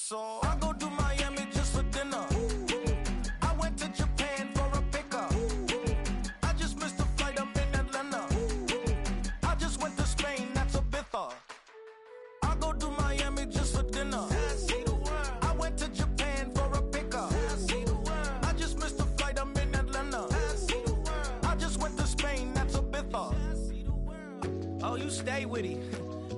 So I go to Miami just for dinner. I went to Japan for a pickup. I just missed a flight, I'm in Atlanta. I just went to Spain, that's a bither. I go to Miami just for dinner. I went to Japan for a pickup. I just missed a flight, I'm in Atlanta. I just went to Spain, that's a bither. Oh, you stay with it.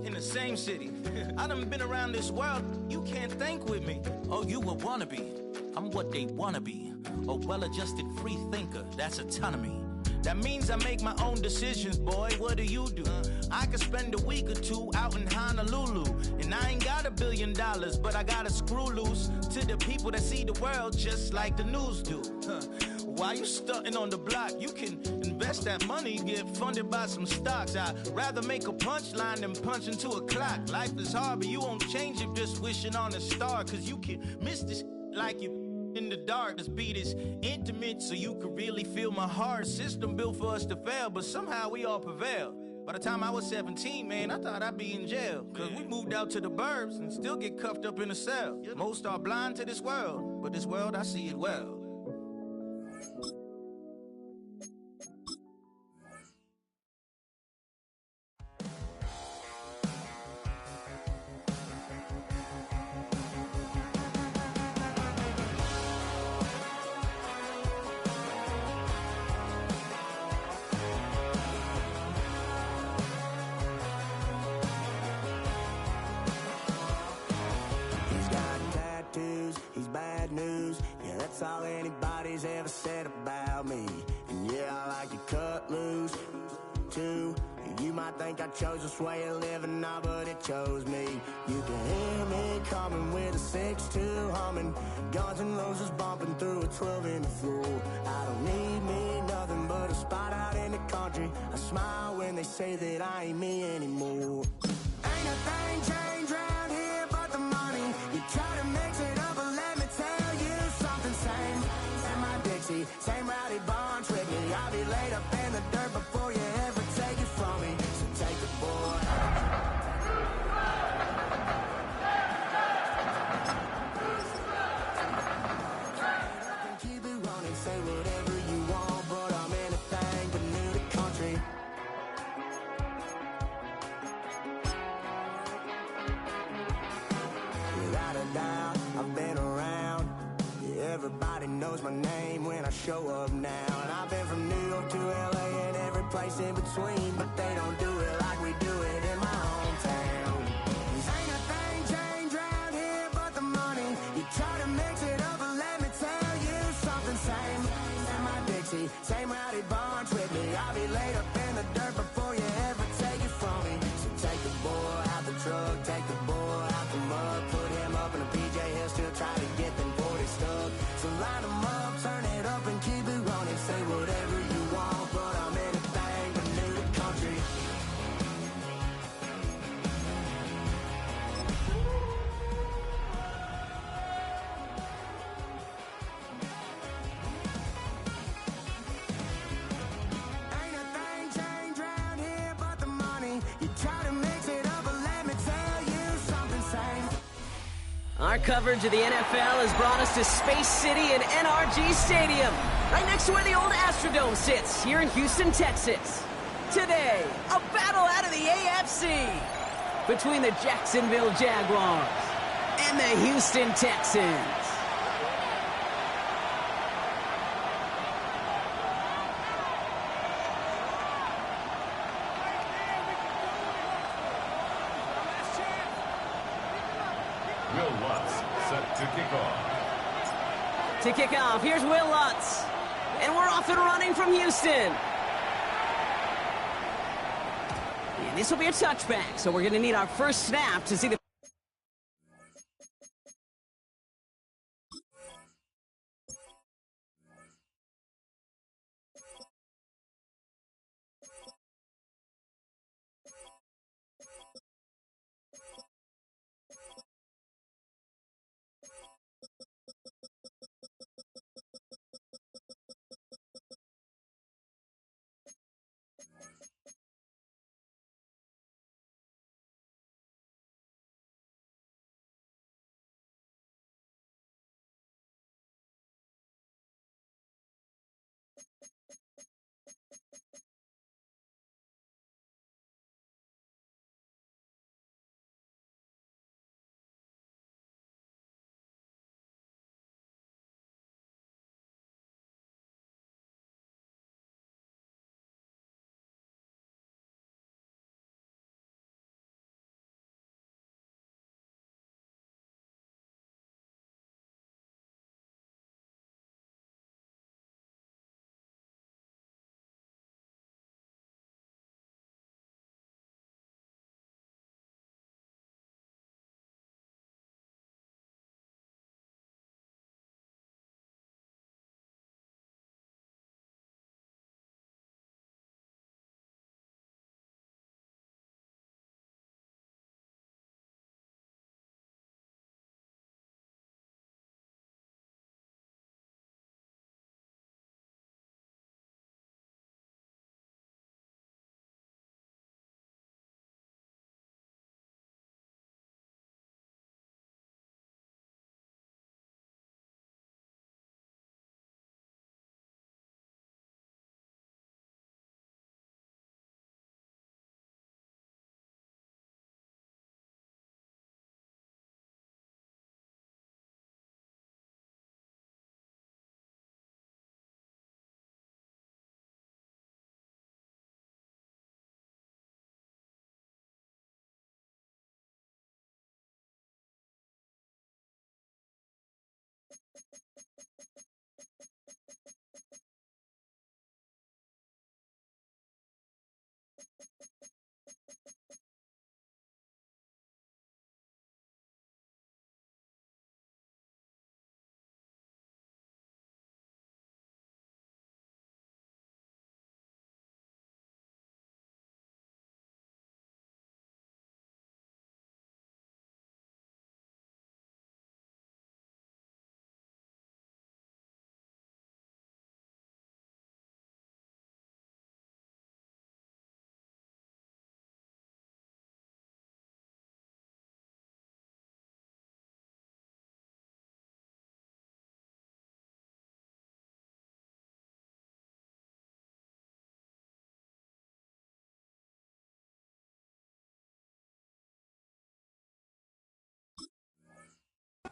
In the same city. I done been around this world, you can't think with me. Oh, you a wannabe. I'm what they wanna be. A well-adjusted free thinker, that's autonomy. That means I make my own decisions, boy, what do you do? I could spend a week or two out in Honolulu. And I ain't got $1 billion, but I got a screw loose to the people that see the world just like the news do. While you stunting on the block, you can invest that money, get funded by some stocks. I'd rather make a punchline than punch into a clock. Life is hard, but you won't change it just wishing on a star. Cause you can miss this like you in the dark. This beat is intimate, so you can really feel my heart. System built for us to fail, but somehow we all prevail. By the time I was 17, man, I thought I'd be in jail. Cause we moved out to the burbs and still get cuffed up in a cell. Most are blind to this world, but this world, I see it well. He's bad news, yeah, that's all anybody's ever said about me. And yeah, I like to cut loose, too. You might think I chose this way of living now, but it chose me. You can hear me coming with a 6-2 humming, Guns N' Roses bumping through a 12 in the floor. I don't need me nothing but a spot out in the country. I smile when they say that I ain't me anymore. Ain't a thing changed round here but the money. You try to mix it up, but let me tell you something. Same my Dixie, same rowdy bunch with me. I'll be laid up in the dirt before you ever take it from me. So take the boy. Keep it running, say whatever you want, but I'm anything but new to country. Without a doubt, I've been around. Yeah, everybody knows my name when I show up now. And I've been from New York to LA and every place in between, but they don't do it like we do it in my hometown. Ain't a thing changed round here but the money. You try to mix it up, but let me tell you something. Same my Dixie, same rowdy bunch with me. I'll be laid up in the dirt before you ever take it from me. So take the boy out the truck, take the boy out the mud, put him up in a PJ, he'll still try to get them 40 stuck. So line them up, turn it up and keep it running. Say whatever you want, but I'm anything but new to country. Ain't a thing changed round here but the money. You try to mix it up, but let me tell you something. Same. Our coverage of the NFL has brought us to Space City and NRG Stadium, right next to where the old Astrodome sits, here in Houston, Texas. Today, a battle out of the AFC between the Jacksonville Jaguars and the Houston Texans. Will Lutz set to kick off. To kick off, here's Will Lutz. And we're off and running from Houston. And this will be a touchback, so we're going to need our first snap to see the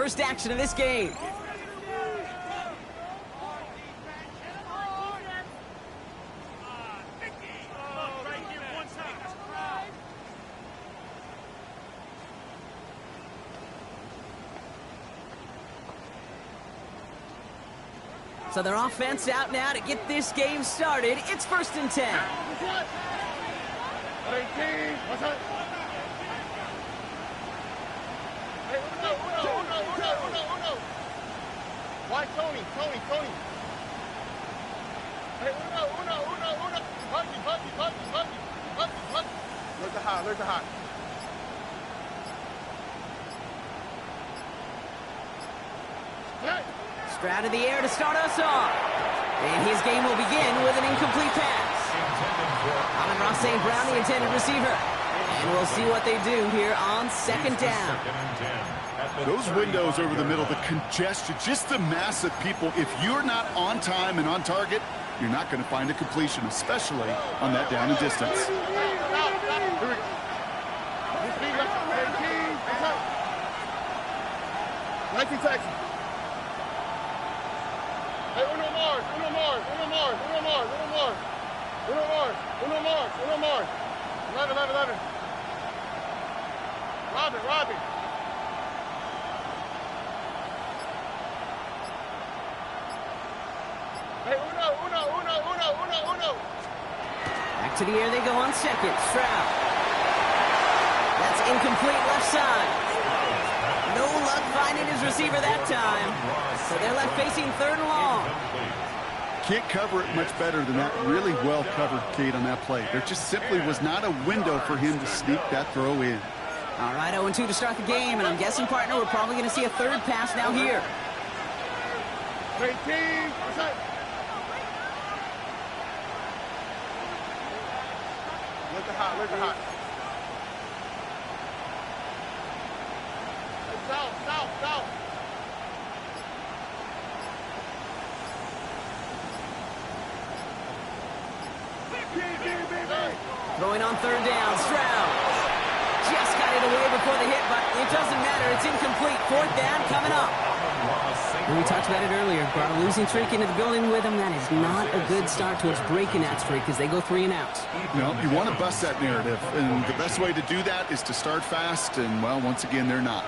first action of this game. So their offense out now to get this game started. It's 1st and 10. What's up? Hey, uno. Why Tony? Hey, uno. Huggy. There's a hot. Hey. Stroud in the air to start us off. And his game will begin with an incomplete pass. Amon-Ra St. Brown, the intended receiver. And we'll see what they do here on 2nd down. Those windows over the middle, the congestion, just the mass of people. If you're not on time and on target, you're not going to find a completion, especially on that down and distance. Texans. Hey, uno Mars. 11. Robbie. Hey, uno. Back to the air they go on 2nd. Stroud. That's incomplete left side. No luck finding his receiver that time. So they're left facing 3rd and long. Can't cover it much better than that. Really well covered, Kate, on that play. There just simply was not a window for him to sneak that throw in. All right, 0-2 to start the game, and I'm guessing, partner, we're probably going to see a 3rd pass now here. What's up? Where's the hot? South. Throwing on 3rd down, Stroud. Just got it away before the hit, but it doesn't matter. It's incomplete. 4th down coming up. And we talked about it earlier. Brought a losing streak into the building with them. That is not a good start towards breaking that streak as they go 3 and out. No, you want to bust that narrative, and the best way to do that is to start fast, and, well, once again, they're not.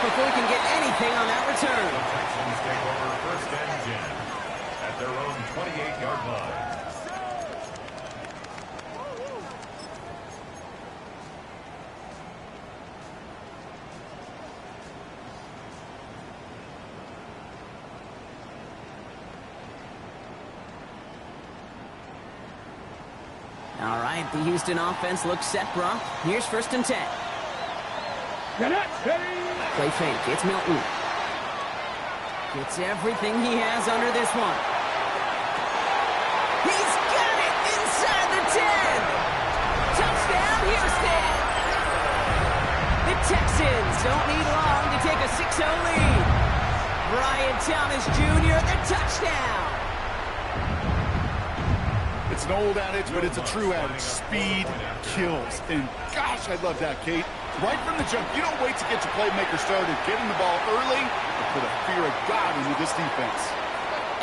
Before he can get anything on that return. The Texans take over 1st and 10 at their own 28-yard line. All right, the Houston offense looks set, Brock. Here's 1st and 10. Play fake. It's Milton. Gets everything he has under this one. He's got it inside the 10. Touchdown, Houston. The Texans don't need long to take a 6-0 lead. Brian Thomas Jr., the touchdown. It's an old adage, but it's a true adage. Speed kills. And gosh, I love that, Kate. Right from the jump, you don't wait to get your playmaker started. Getting the ball early and put a fear of God into this defense.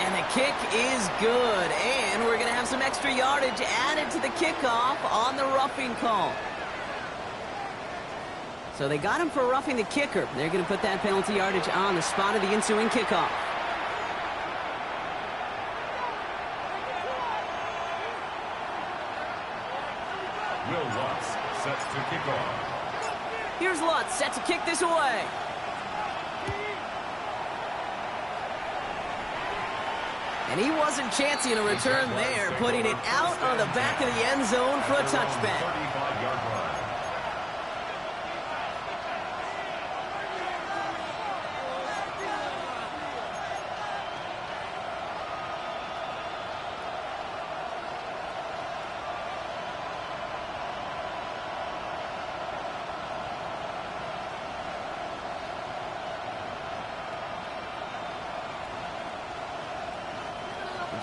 And the kick is good. And we're going to have some extra yardage added to the kickoff on the roughing call. So they got him for roughing the kicker. They're going to put that penalty yardage on the spot of the ensuing kickoff. Will Lutz set to kick off. Here's Lutz set to kick this away. And he wasn't chancing a return there, putting it out on the back of the end zone for a touchback. 35-yard line.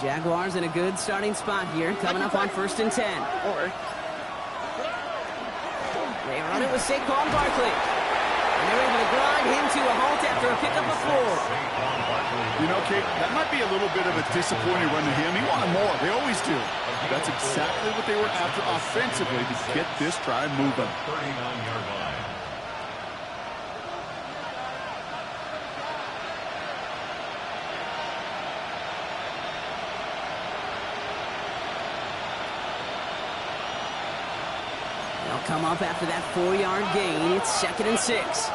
Jaguars in a good starting spot here, coming up on 1st and 10. They run it with Saquon Barkley. And they're able to grind him to a halt after a pickup of 4. You know, Kate, that might be a little bit of a disappointing run to him. He wanted more. They always do. That's exactly what they were after offensively to get this drive moving. 39-yard line. They'll come up after that 4-yard gain. It's 2nd and 6.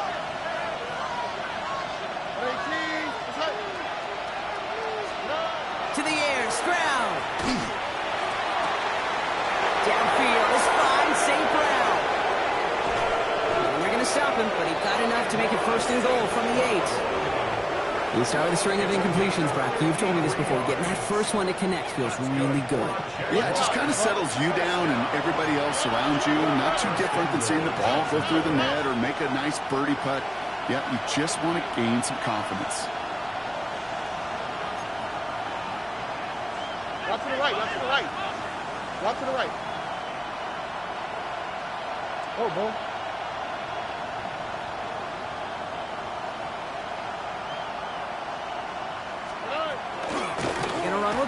To the air, Stroud. Downfield is fine, St. Brown. And they're going to stop him, but he got enough to make it 1st and goal from the 8. You start with a string of incompletions, Brock. You've told me this before. Getting that first one to connect feels really good. Yeah, it just kind of settles you down and everybody else around you. Not too different than seeing the ball go through the net or make a nice birdie putt. Yeah, you just want to gain some confidence. Walk to the right, walk to the right. Walk to the right. Oh, boy.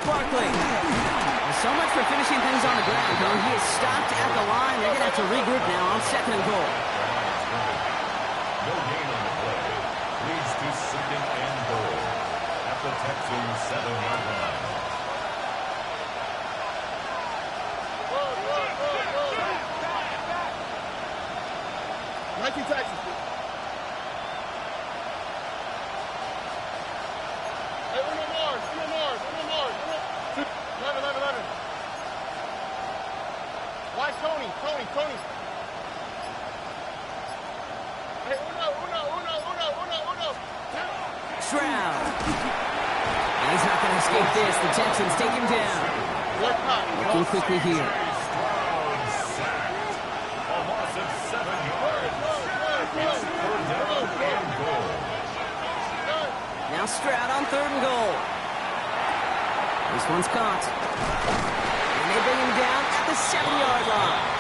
Barkley. So much for finishing things on the ground, though. He is stopped at the line. They're going to have to regroup now on 2nd and goal. No gain on the play. Leads to 2nd and goal at the Texans' 7-yard line. Nike Texans. Hey, Uno Mars. 11. Why Tony? Hey, Uno. Stroud. And he's not going to escape this. The Texans take him down. Looking quickly here. A loss of 7 yards. It's 3rd down and goal. Now Stroud on 3rd and goal. This one's caught. And they bring him down at the 7-yard line.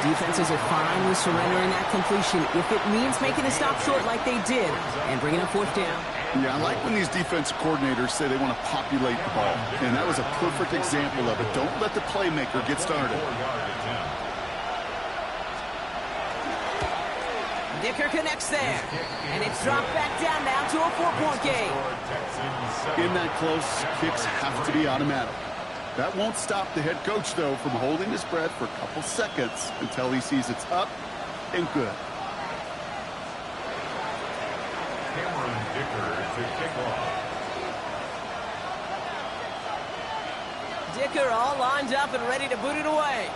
Defenses are fine with surrendering that completion if it means making a stop short like they did and bringing up 4th down. Yeah, I like when these defensive coordinators say they want to populate the ball. And that was a perfect example of it. Don't let the playmaker get started. Dicker connects there. And it's dropped back down now to a 4-point game. In that close, kicks have to be automatic. That won't stop the head coach, though, from holding his breath for a couple seconds until he sees it's up and good. Cameron Dicker to kick off. Dicker all lined up and ready to boot it away.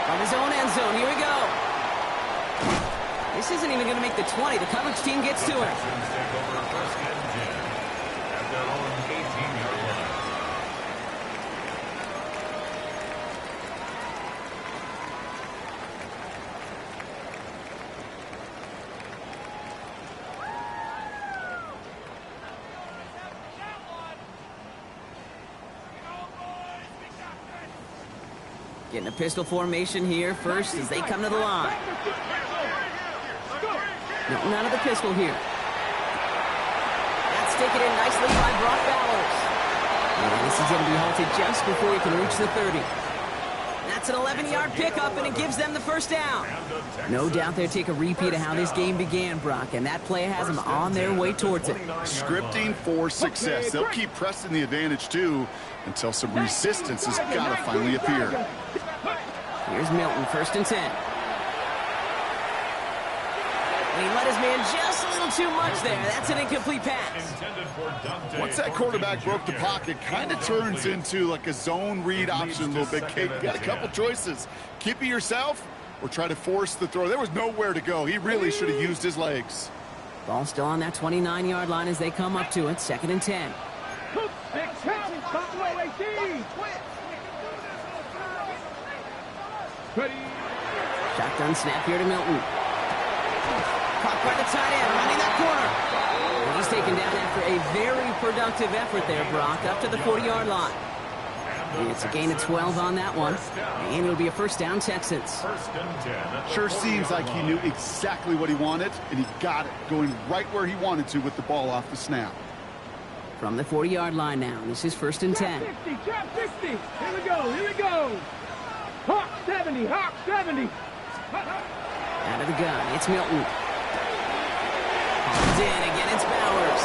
From his own end zone, here we go. This isn't even going to make the 20. The coverage team gets to him. Texans take over 1st and 10 at their own 18-yard line. Getting a pistol formation here first as they come to the line. Nothing out of the pistol here. That's taken in nicely by Brock Bowers. And this is going to be halted just before he can reach the 30. That's an 11-yard pickup, and it gives them the 1st down. No doubt they'll take a repeat of how this game began, Brock, and that play has them on their way towards it. Scripting for success. They'll keep pressing the advantage, too, until some resistance has got to finally appear. Here's Milton, 1st and 10. And he let his man just a little too much there. That's an incomplete pass. Once that quarterback broke the pocket, kind of turns into like a zone read option a little bit. Kate, you got a couple choices. Keep it yourself or try to force the throw. There was nowhere to go. He really should have used his legs. Ball still on that 29-yard line as they come up to it. 2nd and 10. Shotgun snap here to Milton. Caught by the tight end, running that corner. And he's taken down after a very productive effort there, Brock, up to the 40-yard line. And it's a gain of 12 on that one. And it'll be a first down, Texans. Sure seems like he knew exactly what he wanted, and he got it, going right where he wanted to with the ball off the snap. From the 40-yard line now, this is first and 10. Trap 60. Here we go, here we go. Hawk 70, Hawk 70. Out of the gun, it's Milton. Hauled in, again it's Bowers.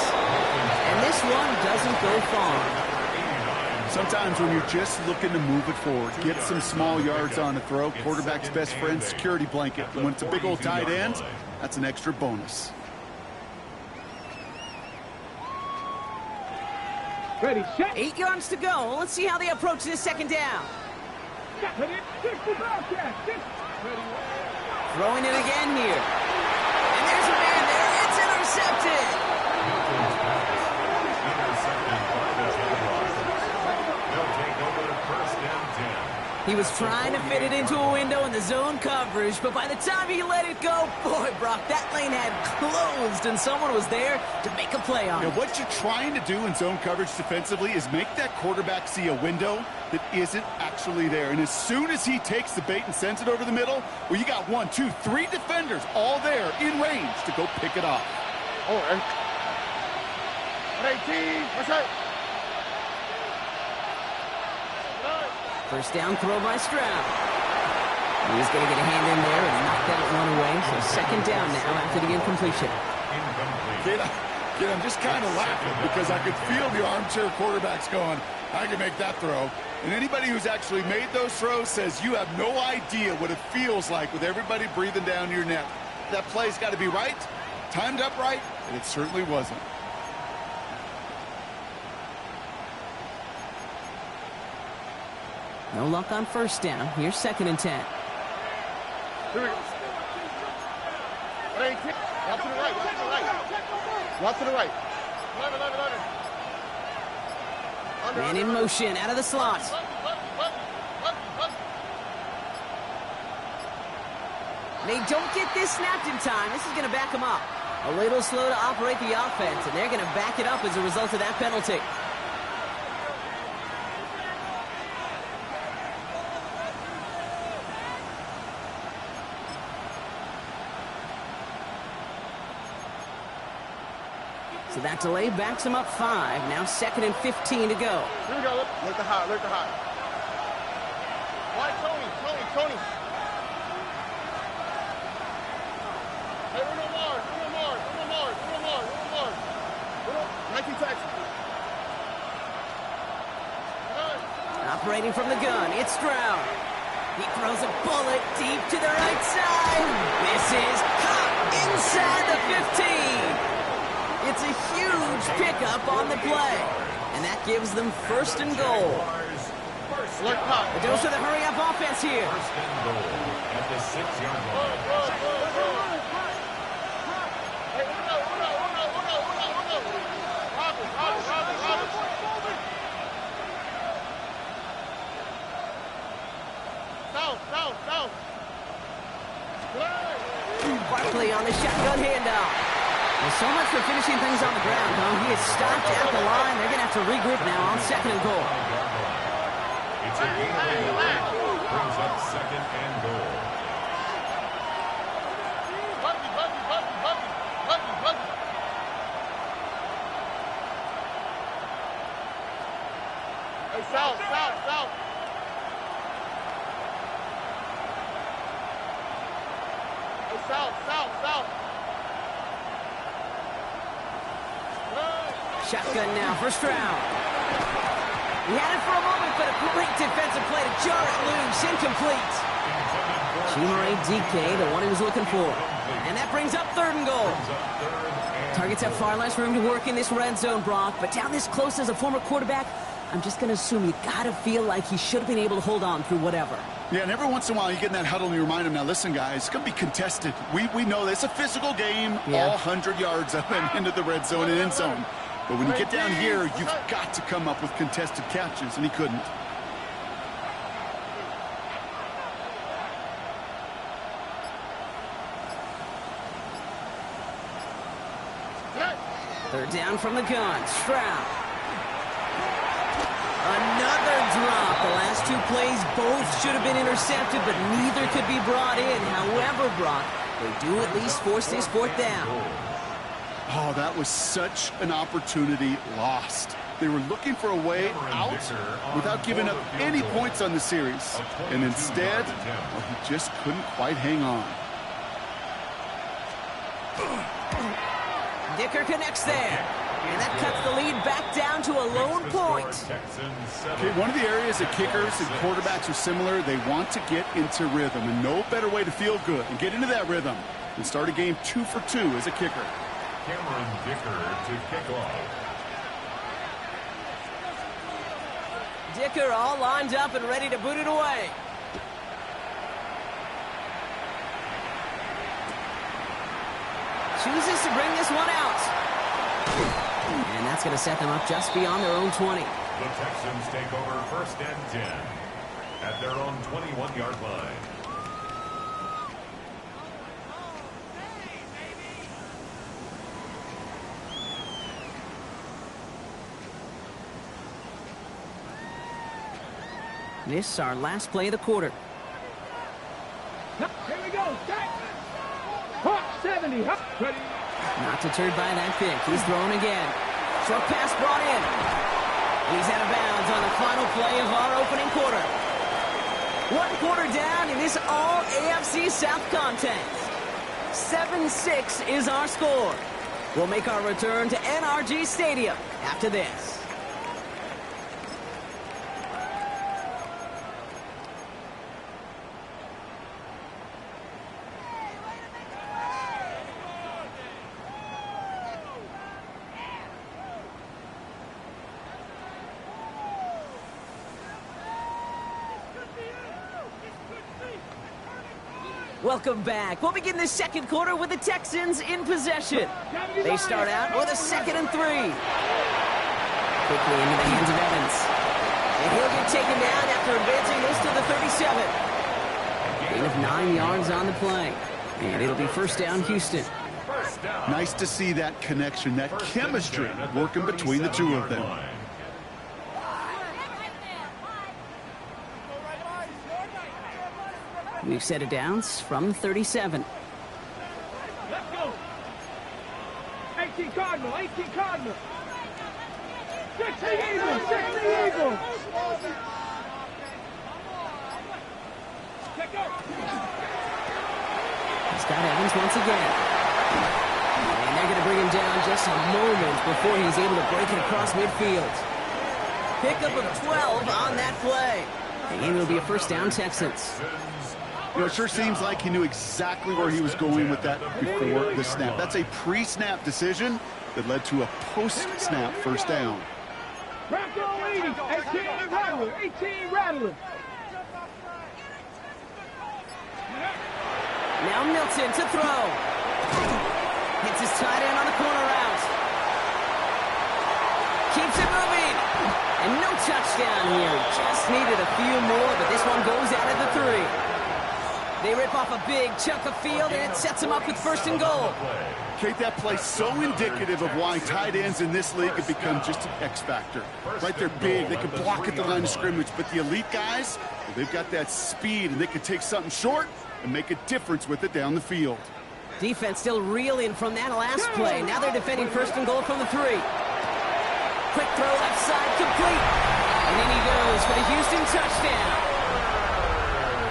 And this one doesn't go far. Sometimes when you're just looking to move it forward, get some small yards on the throw, quarterback's best friend, security blanket. And when it's a big old tight end, that's an extra bonus. Ready, check. 8 yards to go. Let's see how they approach this second down. Throwing it again here. And there's a man there. It's intercepted. He was trying to fit it into a window in the zone coverage, but by the time he let it go, boy, Brock, that lane had closed, and someone was there to make a play on it. What you're trying to do in zone coverage defensively is make that quarterback see a window that isn't actually there. And as soon as he takes the bait and sends it over the middle, well, you got 1, 2, 3 defenders all there in range to go pick it off. Oh, and 18, what's that? First down throw by Stroud. He's going to get a hand in there and knock that one away. So second down now after the incompletion. Kid, I'm just kind of laughing because I could feel the armchair quarterbacks going, I can make that throw. And anybody who's actually made those throws says you have no idea what it feels like with everybody breathing down your neck. That play's got to be right, timed up right, and it certainly wasn't. No luck on first down. Here's second and 10. Here we go. 18. Walk to the right, walk to the right. Walk to the right. 11. Man in motion, out of the slot. They don't get this snapped in time. This is going to back them up. A little slow to operate the offense, and they're going to back it up as a result of that penalty. So that delay backs him up 5. Now second and 15 to go. Here we go. Look the hot, look the hot. Why Tony? Hey, Uno Mars. 19 Texans. Operating from the gun, it's Stroud. He throws a bullet deep to the right side. This is caught inside the 15. It's a huge pickup on the play. And that gives them first and goal. A dose of the hurry-up offense here. First and goal at the 6-yard line. Hey, Uno. Robert. South. Barkley on the shotgun handoff. Well, so much for finishing things on the ground, huh? He is stopped at the line. They're going to have to regroup now on second and goal. It's a gain of 8. Brings up second and goal. Buggy. Hey, south. Hey, south. Shotgun now for Stroud. He had it for a moment, but a great defensive play to jar it loose. Incomplete. Chimere DK, the one he was looking for. And that brings up third and goal. Targets have far less room to work in this red zone, Brock. But down this close as a former quarterback, I'm just going to assume you got to feel like he should have been able to hold on through whatever. Yeah, and every once in a while you get in that huddle and you remind him, now listen, guys, it's going to be contested. We know this. It's a physical game, all 100 yards up and into the red zone and end zone. But when you get down here, you've got to come up with contested catches, and he couldn't. Third down from the gun. Stroud. Another drop. The last two plays both should have been intercepted, but neither could be brought in. However, Brock, they do at least force this fourth down. Oh, that was such an opportunity lost. They were looking for a way out without giving up any points on the series. And instead, well, he just couldn't quite hang on. Dicker connects there. And that cuts the lead back down to a lone point. Okay, one of the areas that kickers and quarterbacks are similar, they want to get into rhythm. And no better way to feel good and get into that rhythm than start a game 2 for 2 as a kicker. Cameron Dicker to kick off. Dicker all lined up and ready to boot it away. Chooses to bring this one out. And that's going to set them up just beyond their own 20. The Texans take over first and 10 at their own 21-yard line. This is our last play of the quarter. Here we go. Hawk 70. Hawk. Ready. Not deterred by that pick. He's throwing again. Short pass brought in. He's out of bounds on the final play of our opening quarter. 1 quarter down in this all AFC South contest. 7-6 is our score. We'll make our return to NRG Stadium after this. Welcome back. We'll begin the second quarter with the Texans in possession. They start out with a 2nd and 3. Quickly into the hands of Evans. And he'll get taken down after advancing this to the 37. Gain of 9 yards on the play. And it'll be first down, Houston. Nice to see that connection, that chemistry working between the two of them. We've set it down from 37. Let's go. 18 Cardinal. 18 Cardinal. 60 Eagle. 60 Eagle. Check out. He's got Evans once again. And they're going to bring him down just a moment before he's able to break it across midfield. Pickup of 12 on that play. And it'll be a first down, Texans. You know, it sure seems like he knew exactly where he was going with that before the snap. That's a pre-snap decision that led to a post-snap first down. 18 Rattler. 18 Rattler. Now Milton to throw. Hits his tight end on the corner route. Keeps it moving. And no touchdown here. Just needed a few more, but this one goes out at the 3. They rip off a big chunk of field, and it sets them up with first and goal. Kate, that play so indicative of why tight ends in this league have become just an X factor. Right, they're big, they can block at the line of scrimmage, but the elite guys, well, they've got that speed, and they can take something short and make a difference with it down the field. Defense still reeling from that last play. Now they're defending first and goal from the 3. Quick throw left side, complete. And in he goes for the Houston touchdown.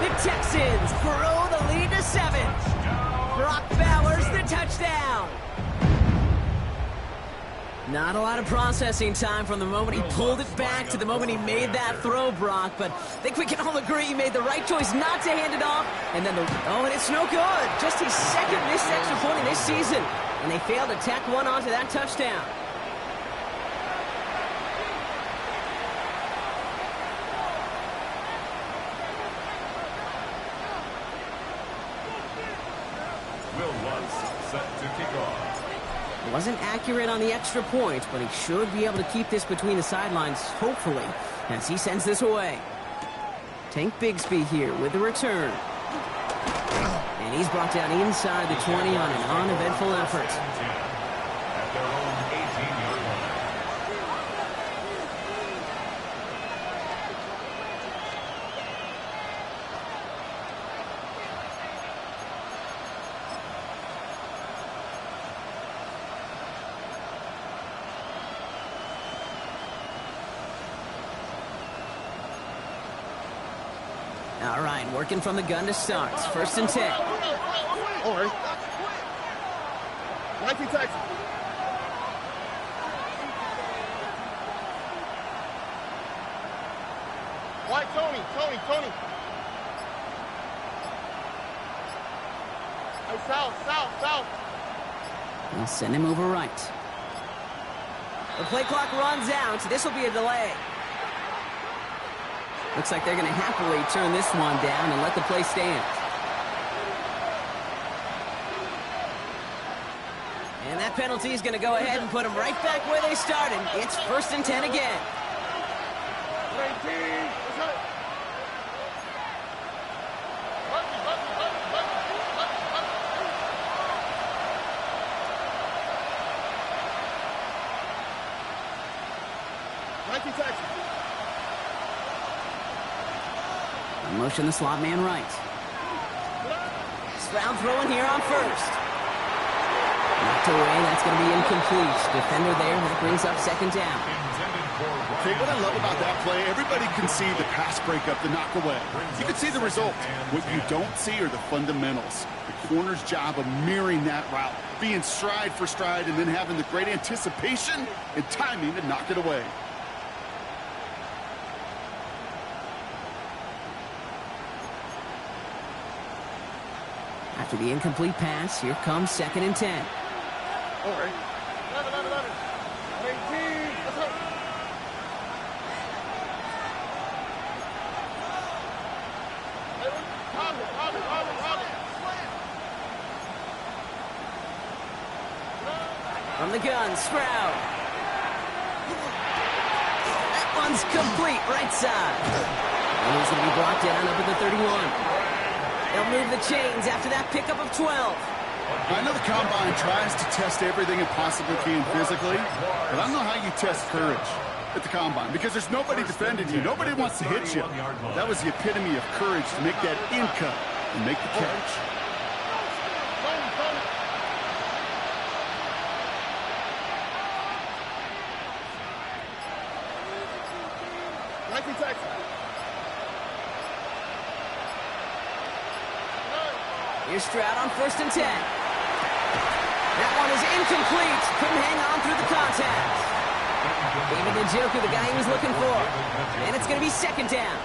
The Texans grow the lead to 7. Brock Bowers the touchdown. Not a lot of processing time from the moment he pulled it back to the moment he made that throw, Brock. But I think we can all agree he made the right choice not to hand it off. And then and it's no good. Just his 2nd missed extra point in this season. And they failed to tack one onto that touchdown. Wasn't accurate on the extra point, but he should be able to keep this between the sidelines, hopefully, as he sends this away. Tank Bigsby here with the return. And he's brought down inside the 20 on an uneventful effort. At their own All right, working from the gun to start. 1st and 10. All right. 19 Texans. White, Tony. Hey, south. We'll send him over right. The play clock runs out. This will be a delay. Looks like they're going to happily turn this one down and let the play stand. And that penalty is going to go ahead and put them right back where they started. It's 1st and 10 again. 19 Texans. Motion the slot man right. Stroud throwing here on 1st. Knocked away, that's going to be incomplete. Defender there, that brings up 2nd down. Okay, what I love about that play, everybody can see the pass breakup, the knock away. You can see the result. What you don't see are the fundamentals. The corner's job of mirroring that route, being stride for stride, and then having the great anticipation and timing to knock it away. After the incomplete pass, here comes 2nd and 10. All right. 11. 18. Let's go. From the gun, Stroud. That one's complete, right side. And he's going to be blocked down up at the 31. They'll move the chains after that pickup of 12. I know the Combine tries to test everything it possibly can physically, but I don't know how you test courage at the Combine because there's nobody defending you. Nobody wants to hit you. That was the epitome of courage to make that in cut and make the catch. Here's Stroud on 1st and 10. That one is incomplete. Couldn't hang on through the contact. David Njoku, the guy he was looking for. And it's going to be 2nd down.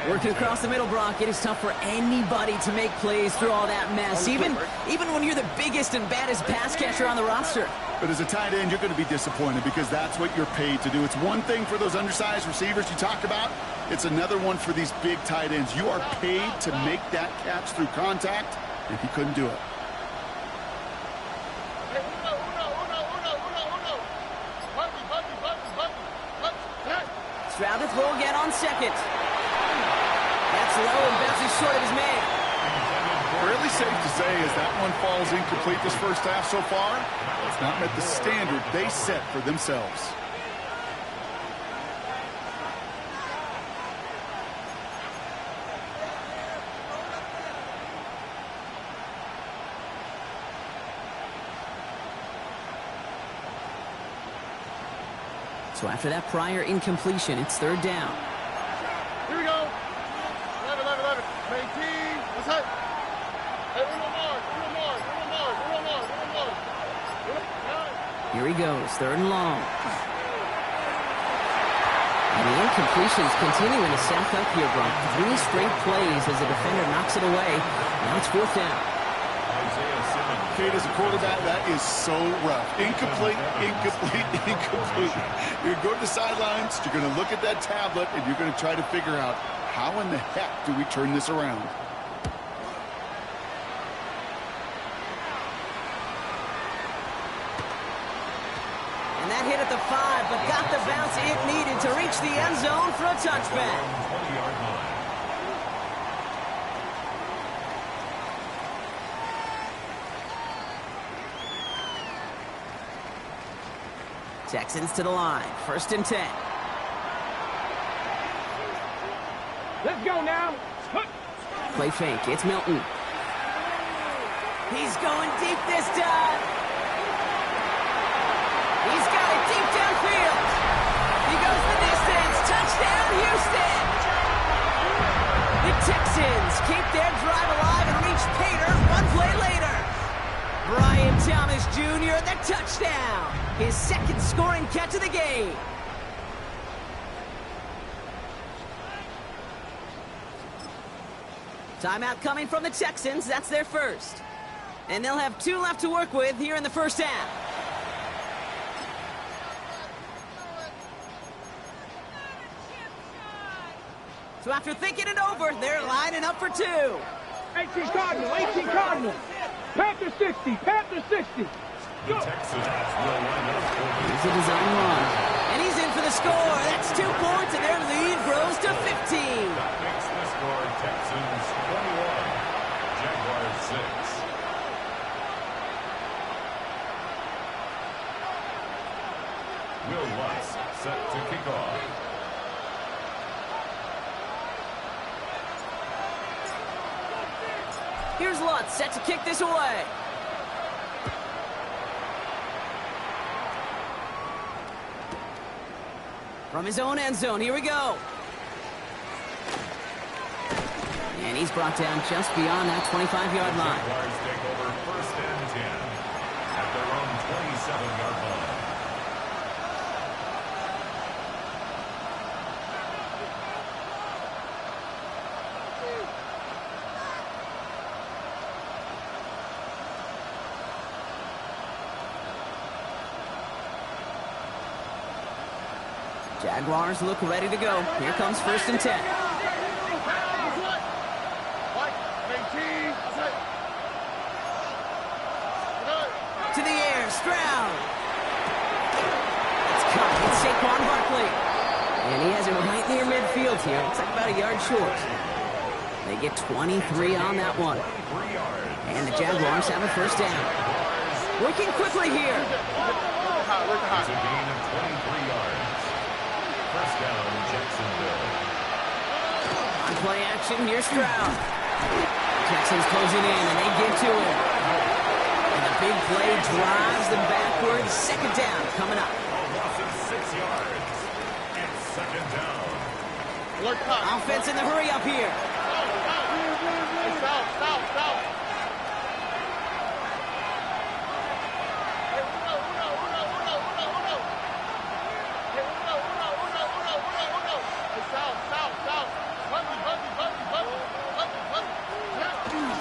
Working across the middle, Brock, it is tough for anybody to make plays through all that mess, even when you're the biggest and baddest pass catcher on the roster. But as a tight end, you're going to be disappointed because that's what you're paid to do. It's one thing for those undersized receivers you talk about. It's another one for these big tight ends. You are paid to make that catch through contact, and he couldn't do it. Stroud to throw again on 2nd. That's low and bounces short of his man. Fairly safe to say as that one falls incomplete this first half so far, it's not met the standard they set for themselves. So after that prior incompletion, it's 3rd down. Here we go. 11. 18. Let's hit. Hey, Uno more. Here he goes, 3rd and long. And the incompletions continuing to stack up here, Brock. 3 straight plays as the defender knocks it away. Now it's 4th down. Kate, as a quarterback, that is so rough. Incomplete. You're going to go to the sidelines, you're going to look at that tablet, and you're going to try to figure out how in the heck do we turn this around. And that hit at the 5, but got the bounce it needed to reach the end zone for a touchback. Texans to the line. 1st and 10. Let's go now. Play fake. It's Milton. He's going deep this time. He's got it deep downfield. He goes the distance. Touchdown, Houston. touchdown! His second scoring catch of the game. Timeout coming from the Texans. That's their first. And they'll have 2 left to work with here in the first half. So after thinking it over, they're lining up for 2. 18 Cardinal, 18 Cardinal. Panther 60, Panther 60. The Texans will line up for Here's a design run. And he's in for the score. That's 2 points, and their lead grows to 15. That makes the score Texans 21, Jaguars 6. Will Lutz set to kick off. Here's Lutz set to kick this away. From his own end zone, here we go. And he's brought down just beyond that 25-yard line. Jaguars take over first and 10 at their own 27-yard line. Jaguars look ready to go. Here comes first and 10. To the air, Stroud. It's caught. It's Saquon Barkley. And he has it right near midfield here. Looks like about a yard short. They get 23 on that one. And the Jaguars have a first down. Working quickly here. It's a gain of 23 yards. First down, Jacksonville. On play action, here's Stroud. Texans closing in, and they get to him. And the big play drives them backwards. Second down coming up. Loss of 6 yards. It's second down. Offense in the hurry up here. Stop.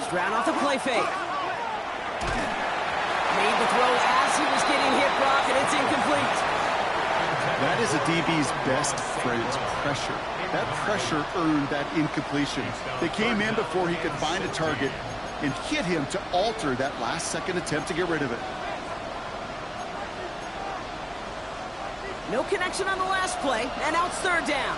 Stroud off the play fake. Made the throw as he was getting hit, Brock, and it's incomplete. That is a DB's best friend, pressure. That pressure earned that incompletion. They came in before he could find a target and hit him to alter that last-second attempt to get rid of it. No connection on the last play, and now it's third down.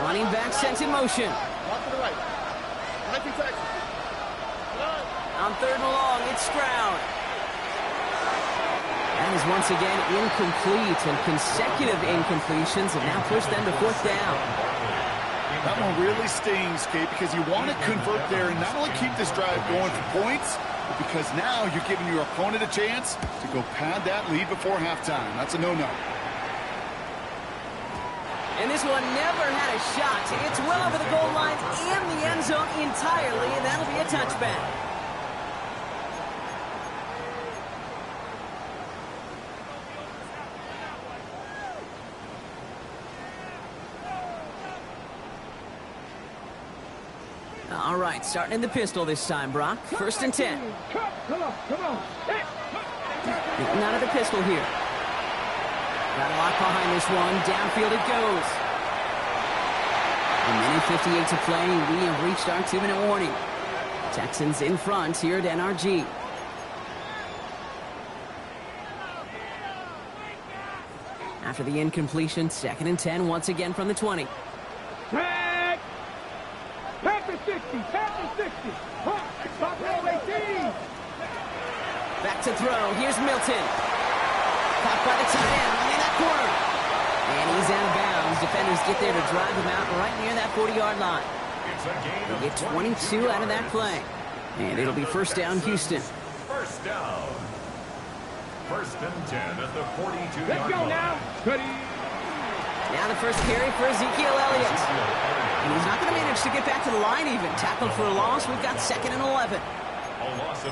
Running back sent in motion. On third and long, it's Stroud. That is once again incomplete, and consecutive incompletions have now pushed them to fourth down. That one really stings, Kate, because you want to convert there and not only keep this drive going for points, but because now you're giving your opponent a chance to go pad that lead before halftime. That's a no-no. And this one never had a shot. It's well over the goal line and the end zone entirely, and that'll be a touchback. All right, starting in the pistol this time, Brock. First and 10. Come on. Getting out of the pistol here. Got a lock behind this one. Downfield it goes. A minute 58 to play. We have reached our 2-minute warning. Texans in front here at NRG. After the incompletion, second and 10 once again from the 20. Tag! Panther 60, Panther 60. Top row 18. Back to throw. Here's Milton. Caught by the tight end in that corner. And he's out of bounds. Defenders get there to drive him out right near that 40-yard line. They get 22 out of that play. And it'll be first down, Houston. First down. First and 10 at the 42-yard line. Let's go now. Cuddy. Now the first carry for Ezekiel Elliott. And he's not going to manage to get back to the line even. Tackled for a loss. We've got 2nd and 11.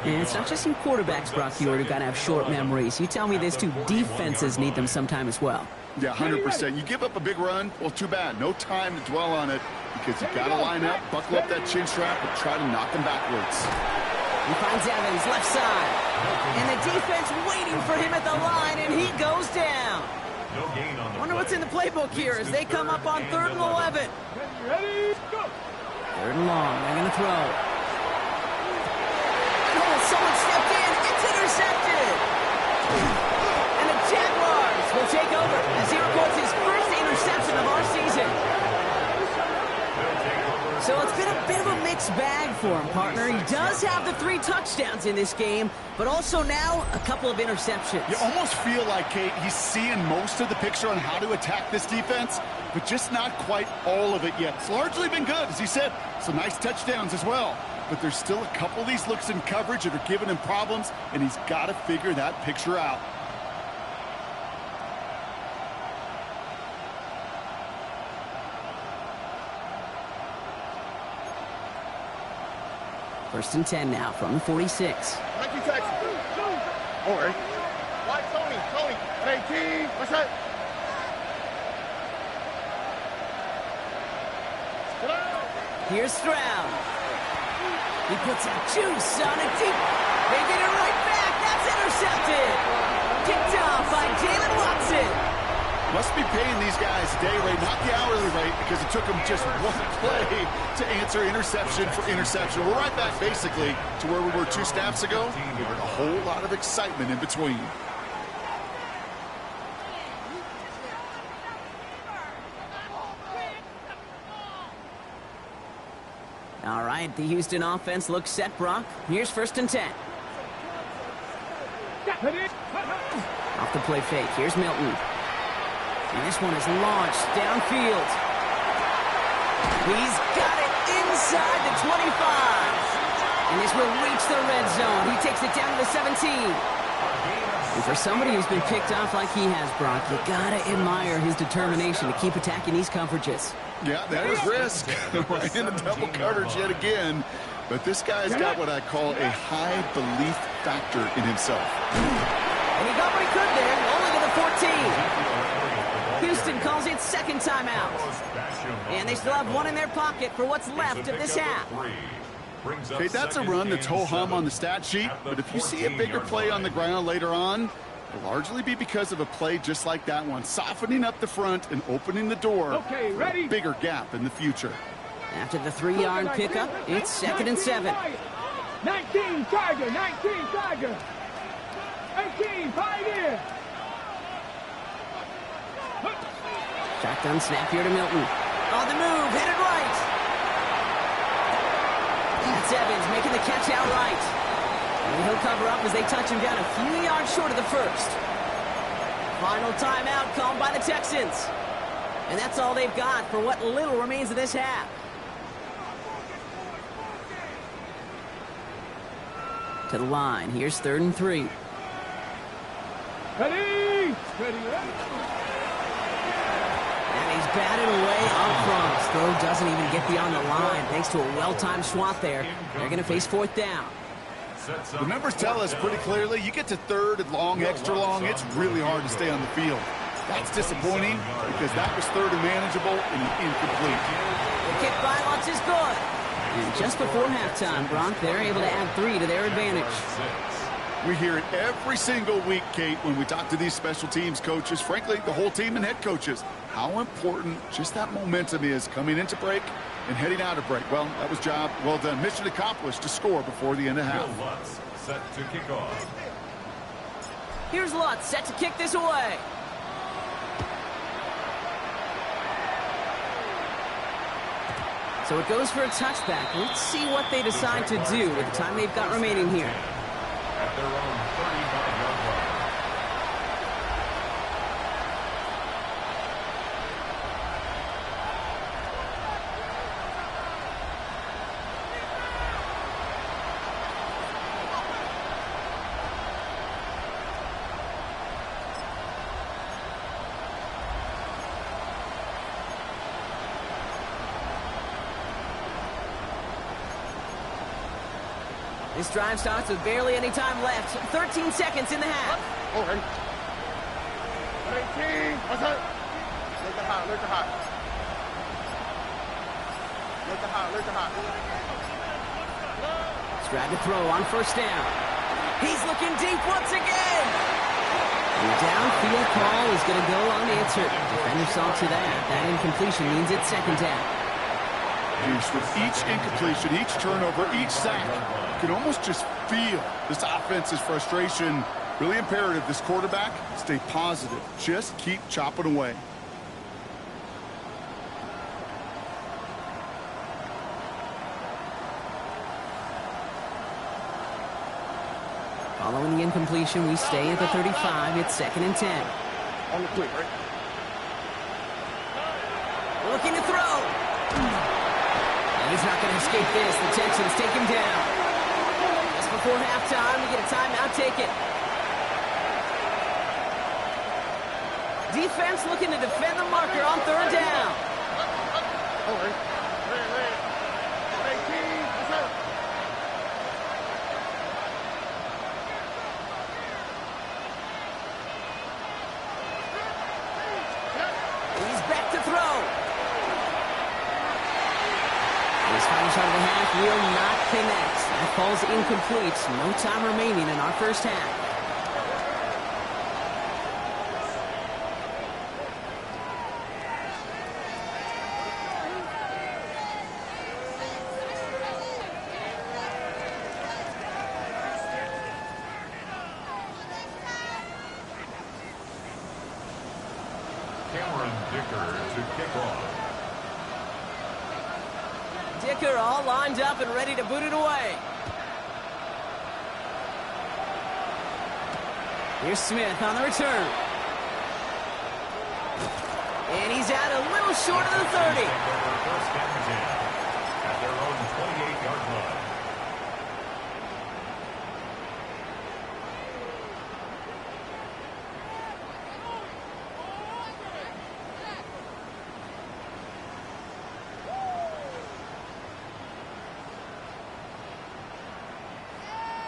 And it's not just some quarterbacks, Brock Huard, who got to have short memories. You tell me these two defenses need them sometime as well. Yeah, 100%. You give up a big run, well, too bad. No time to dwell on it because you got to line up, buckle up that chin strap, and try to knock them backwards. He finds Evans, left side. And the defense waiting for him at the line, and he goes down. Wonder what's in the playbook here as they come up on 3rd and 11. Ready, go. 3rd and long. They're going to throw. Oh, someone stepped in. It's intercepted. And the Jaguars will take over as he records his first interception of our season. So it's been a bit of a mixed bag for him, partner. He does have the 3 touchdowns in this game, but also now a couple of interceptions. You almost feel like, Kate, he's seeing most of the picture on how to attack this defense, but just not quite all of it yet. It's largely been good, as he said. Some nice touchdowns as well. But there's still a couple of these looks in coverage that are giving him problems, and he's got to figure that picture out. First and 10 now from the 46. Thank you, Texans. All right. Why, Tony. 18. What's that? Here's Stroud. He puts some juice on it deep. They get it right back. That's intercepted. Kicked off by Jalen Watson. Must be paying these guys day rate, not the hourly rate, because it took them just one play to answer interception for interception. We're right back, basically, to where we were 2 snaps ago, with a whole lot of excitement in between. All right, the Houston offense looks set, Brock. Here's 1st and 10. Off the play fake. Here's Milton. And this one is launched downfield. He's got it inside the 25. And this will reach the red zone. He takes it down to the 17. And for somebody who's been picked off like he has, Brock, you got to admire his determination to keep attacking these coverages. Yeah, that is risk. Right in the double coverage yet again. But this guy's got what I call a high belief factor in himself. And he got what he could there, only to the 14. Houston calls it 2nd timeout. And they still have 1 in their pocket for what's left of this half. Okay, that's a run that's ho-hum on the stat sheet, but if you see a bigger play on the ground later on, it'll largely be because of a play just like that one, softening up the front and opening the door for a bigger gap in the future. After the 3-yard pickup, it's 2nd and 7. 19 Tiger, 19 Tiger. 18 Pioneer. Shotgun snap here to Milton. On the move, hit it right. That's Evans making the catch outright. And he'll cover up as they touch him down a few yards short of the 1st. Final timeout called by the Texans. And that's all they've got for what little remains of this half. To the line. Here's 3rd and 3. Ready. And he's batted away up front. His throw doesn't even get beyond the line. Thanks to a well-timed swat there. They're going to face 4th down. The numbers tell us pretty clearly, you get to 3rd and long, extra long, it's really hard to stay on the field. That's disappointing because that was 3rd and manageable and incomplete. The kick by Lutz is good. And just before halftime, Brock, they're able to add 3 to their advantage. We hear it every single week, Kate, when we talk to these special teams coaches, frankly, the whole team and head coaches, how important just that momentum is coming into break and heading out of break. Well, that was job well done. Mission accomplished to score before the end of half. Lutz set to kick off. Here's Lutz set to kick this away. So it goes for a touchback. Let's see what they decide to do with the time they've got remaining here. At their own 35-yard line. This drive starts with barely any time left. 13 seconds in the half. Oh, ready. 18. What's up? Look at hot. Look at hot. Look at hot. Look at hot. Stroud to throw on first down. He's looking deep once again. The downfield call is going to go unanswered. Defender saw to that. That incompletion means it's second down. With each incompletion, each turnover, each sack, you can almost just feel this offense's frustration. Really imperative, this quarterback, stay positive. Just keep chopping away. Following the incompletion, we stay at the 35. It's 2nd and 10. On the quick, right? Looking to throw. And he's not going to escape this. The Texans take him down. Just before halftime, we get a timeout taken. Defense looking to defend the marker on 3rd down. Oh, right. Ready. 18. What's up? He's back to throw. His final shot of the half will not connect. That falls incomplete. No time remaining in our first half. Dicker all lined up and ready to boot it away. Here's Smith on the return. And he's out a little short of the 30. First down at their own 28-yard line.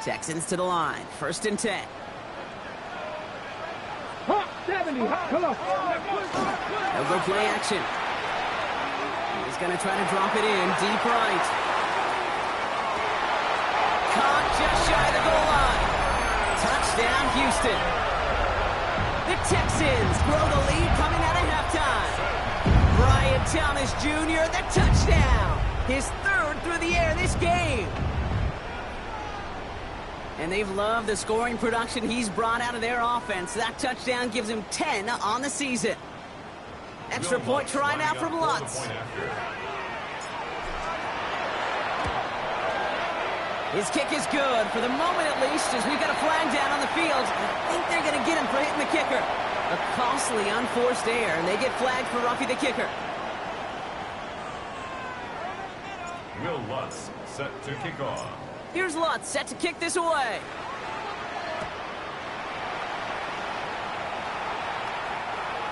Texans to the line. 1st and 10. Hawk 70. Come on. They'll go play action. He's going to try to drop it in deep right. Caught just shy of the goal line. Touchdown, Houston. The Texans grow the lead coming out of halftime. Brian Thomas Jr., the touchdown. His 3rd through the air this game. And they've loved the scoring production he's brought out of their offense. That touchdown gives him 10 on the season. Extra point try now from Lutz. His kick is good, for the moment at least, as we've got a flag down on the field. I think they're going to get him for hitting the kicker. A costly unforced error, and they get flagged for roughing the kicker. Will Lutz set to kick off. Here's Lutz, set to kick this away.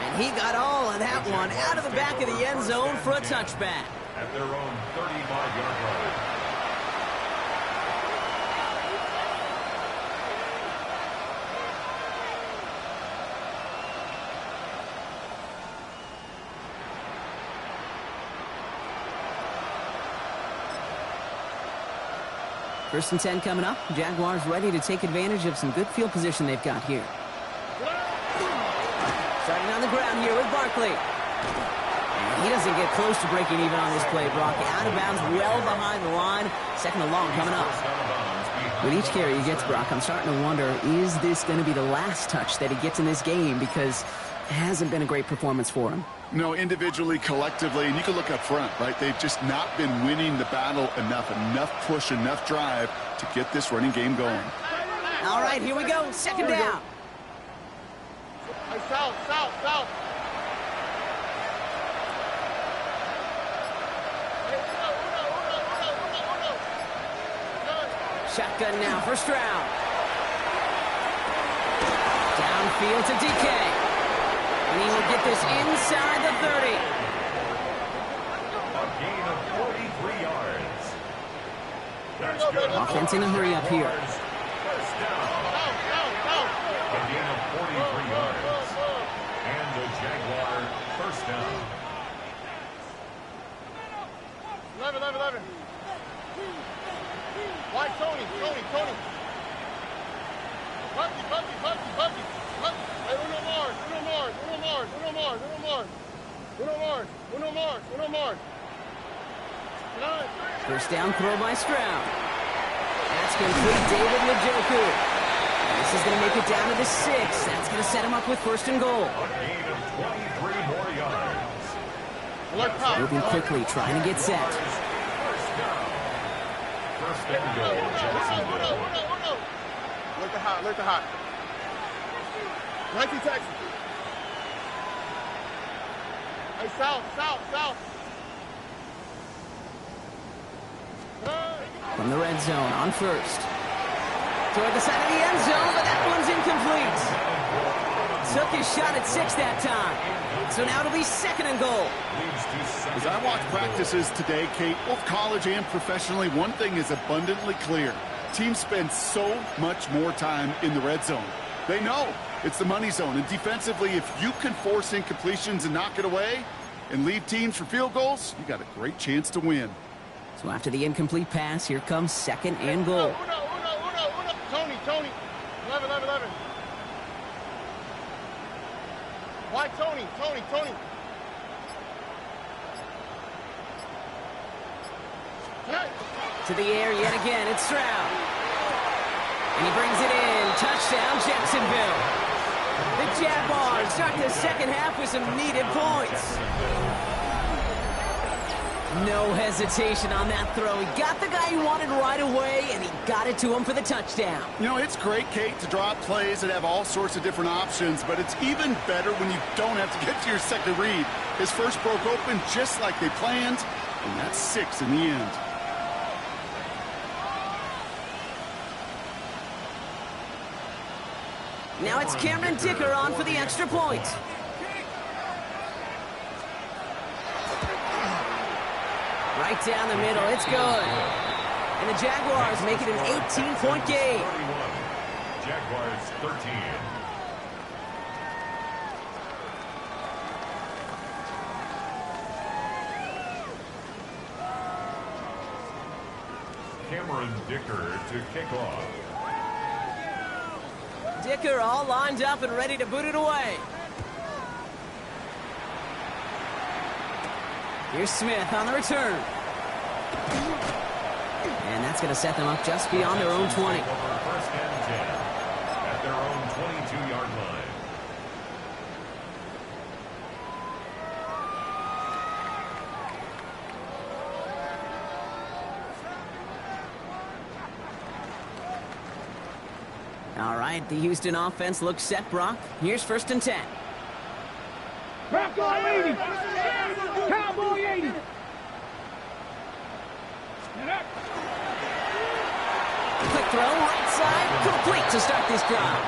And he got all of that one out of the back of the end zone for a touchback. At their own 35-yard line. First and 10 coming up. Jaguars ready to take advantage of some good field position they've got here. Starting on the ground here with Barkley. And he doesn't get close to breaking even on this play, Brock. Out of bounds, well behind the line. 2nd and long coming up. With each carry he gets, Brock, I'm starting to wonder, is this going to be the last touch that he gets in this game? Because it hasn't been a great performance for him. No, individually, collectively, and you can look up front, right? They've just not been winning the battle enough push, enough drive to get this running game going. All right, here we go. 2nd down. Hey, south. Shotgun now for Stroud. Downfield to DK. And he will get this inside the 30. A gain of 43 yards. Offense in a hurry up here. First down. A gain of 43 yards. And the Jaguar first down. 11. Wide Tony. Bumpy. Hey, Uno Mars. First down throw by Stroud. That's complete. David Njoku. This is going to make it down to the 6. That's going to set him up with first and goal. A gain of 23 more yards. Moving quickly, trying to get set. First down. First and goal, Jacksonville. Look the hot. 19 Texans. Hey, south. From the red zone on first. Toward the side of the end zone, but that one's incomplete. Took his shot at 6 that time. So now it'll be second and goal. As I watch practices today, Kate, both college and professionally, one thing is abundantly clear. Teams spend so much more time in the red zone. They know it's the money zone. And defensively, if you can force incompletions and knock it away and leave teams for field goals, you got a great chance to win. So after the incomplete pass, here comes second and goal. Tony. 11. Why Tony? To the air yet again, it's Stroud. And he brings it in. Touchdown, Jacksonville. The Jaguars start the second half with some needed points. No hesitation on that throw. He got the guy he wanted right away, and he got it to him for the touchdown. You know, it's great, Kate, to draw up plays that have all sorts of different options, but it's even better when you don't have to get to your second read. His first broke open just like they planned, and that's 6 in the end. Now it's Cameron Dicker on for the extra point. Right down the middle, it's good. And the Jaguars make it an 18-point game. Jaguars 13. Cameron Dicker to kick off. Dicker all lined up and ready to boot it away. Here's Smith on the return. And that's going to set them up just beyond their own 20. First and 10 at their own 22-yard line. All right, the Houston offense looks set, Brock. Here's first and 10. Cowboy 80. Cowboy 80. Quick throw, right side, complete to start this drive.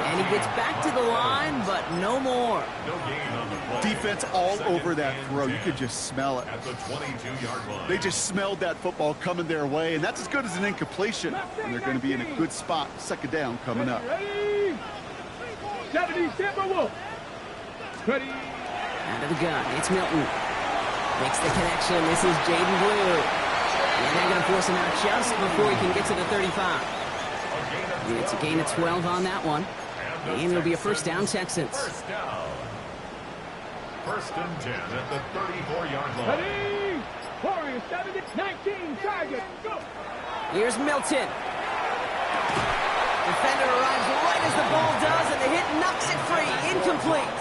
And he gets back to the line, but no more. No gain on the play. Defense all over that throw. You could just smell it. At the 22-yard line. They just smelled that football coming their way, and that's as good as an incompletion. And they're going to be in a good spot. Second down coming up. Ready. 70 Timberwolves. Ready. Out of the gun, it's Milton. Makes the connection. This is Jaden Blue. And they're going to force him out just before he can get to the 35. It's a gain of 12 on that one. And it'll be a first down, Texans. First down. First and 10 at the 34-yard line. Ready. Warriors 70, 19, Tigers, go. Here's Milton. Defender arrives right as the ball does, and the hit knocks it free. Incomplete.